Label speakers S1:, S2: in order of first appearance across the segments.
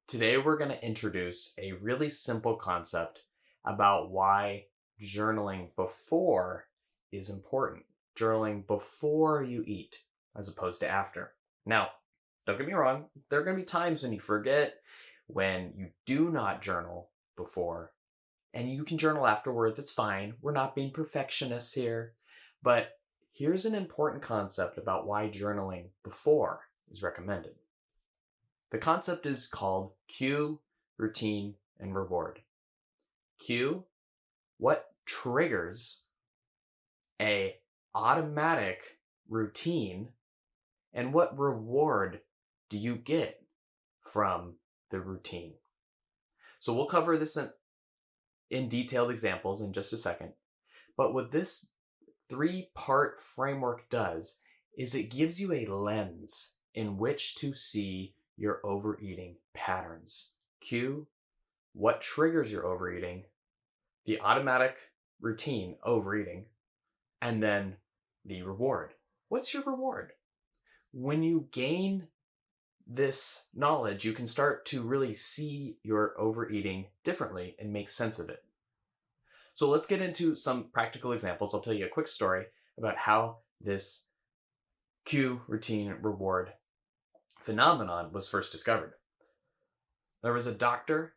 S1: Today, we're going to introduce a really simple concept about why journaling before is important. Journaling before you eat as opposed to after. Now, don't get me wrong, there are going to be times when you forget, when you do not journal before, and you can journal afterwards. It's fine. We're not being perfectionists here. But here's an important concept about why journaling before is recommended. The concept is called cue, routine, and reward. Cue, what triggers a automatic routine, and what reward do you get from the routine? So we'll cover this in detailed examples in just a second. But what this three-part framework does is it gives you a lens in which to see your overeating patterns. Cue, what triggers your overeating, the automatic routine, overeating, and then the reward. What's your reward? When you gain this knowledge, you can start to really see your overeating differently and make sense of it. So let's get into some practical examples. I'll tell you a quick story about how this cue, routine, reward phenomenon was first discovered. There was a doctor,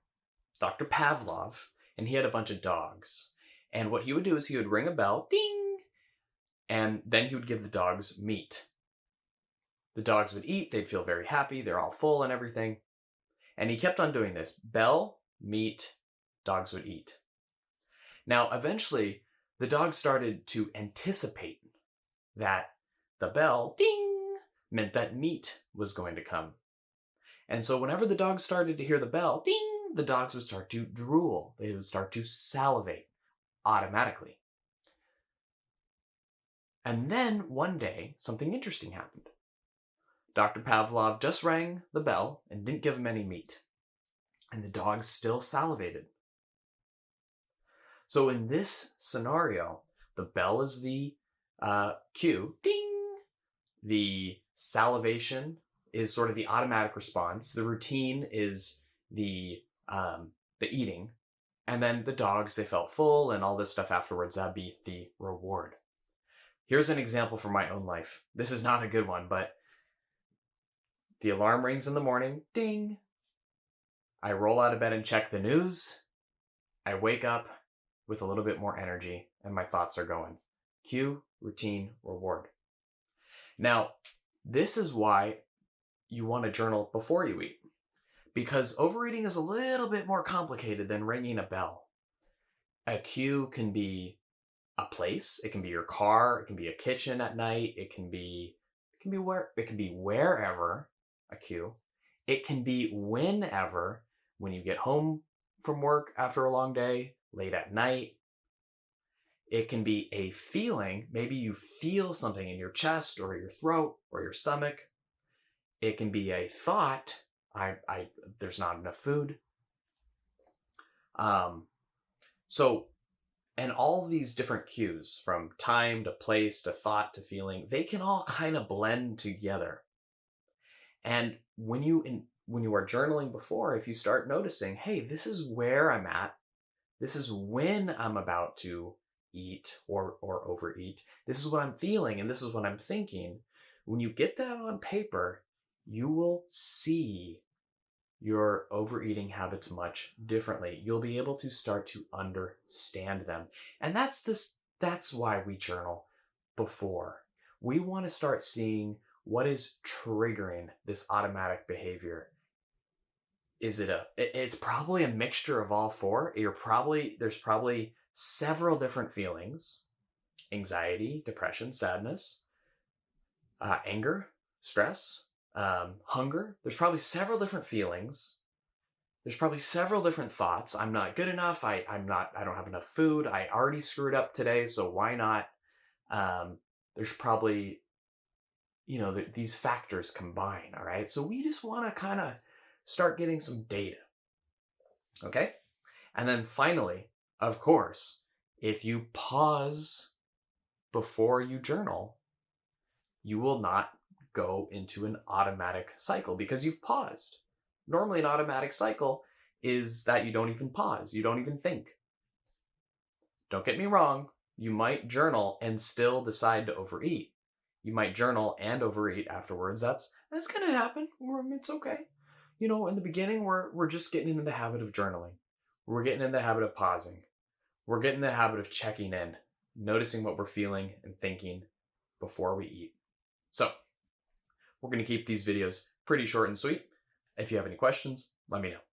S1: Dr. Pavlov, and he had a bunch of dogs. And what he would do is he would ring a bell, ding, and then he would give the dogs meat. The dogs would eat, they'd feel very happy, they're all full and everything. And he kept on doing this. Bell, meat, dogs would eat. Now, eventually, the dogs started to anticipate that the bell, ding, meant that meat was going to come. And so whenever the dogs started to hear the bell, ding, the dogs would start to drool. They would start to salivate automatically. And then one day, something interesting happened. Dr. Pavlov just rang the bell and didn't give them any meat. And the dogs still salivated. So in this scenario, the bell is the cue, ding. The salivation is sort of the automatic response. The routine is the eating. And then the dogs, they felt full and all this stuff afterwards. That'd be the reward. Here's an example from my own life. This is not a good one, but the alarm rings in the morning, ding. I roll out of bed and check the news. I wake up with a little bit more energy and my thoughts are going. Cue, routine, reward. Now, this is why you want to journal before you eat, because overeating is a little bit more complicated than ringing a bell. A cue can be a place, it can be your car, it can be a kitchen at night, it can be wherever a cue. It can be whenever, when you get home from work after a long day, late at night. It can be a feeling. Maybe you feel something in your chest or your throat or your stomach. It can be a thought. There's not enough food. And all of these different cues, from time to place to thought to feeling, they can all kind of blend together. And when you are journaling before, if you start noticing, hey, this is where I'm at. This is when I'm about to eat or overeat. This is what I'm feeling and this is what I'm thinking. When you get that on paper, you will see your overeating habits much differently. You'll be able to start to understand them. And that's why we journal before. We want to start seeing what is triggering this automatic behavior. It's probably a mixture of all four. There's probably several different feelings: anxiety, depression, sadness, anger, stress, hunger. There's probably several different feelings. There's probably several different thoughts. I'm not good enough. I don't have enough food. I already screwed up today, so why not? There's probably, these factors combine, all right? So we just want to kind of start getting some data, okay? And then finally, of course, if you pause before you journal, you will not go into an automatic cycle because you've paused. Normally, an automatic cycle is that you don't even pause, you don't even think. Don't get me wrong, you might journal and still decide to overeat. You might journal and overeat afterwards. That's gonna happen. It's okay. In the beginning, we're just getting into the habit of journaling. We're getting in the habit of pausing. We're getting in the habit of checking in, noticing what we're feeling and thinking before we eat. So, we're gonna keep these videos pretty short and sweet. If you have any questions, let me know.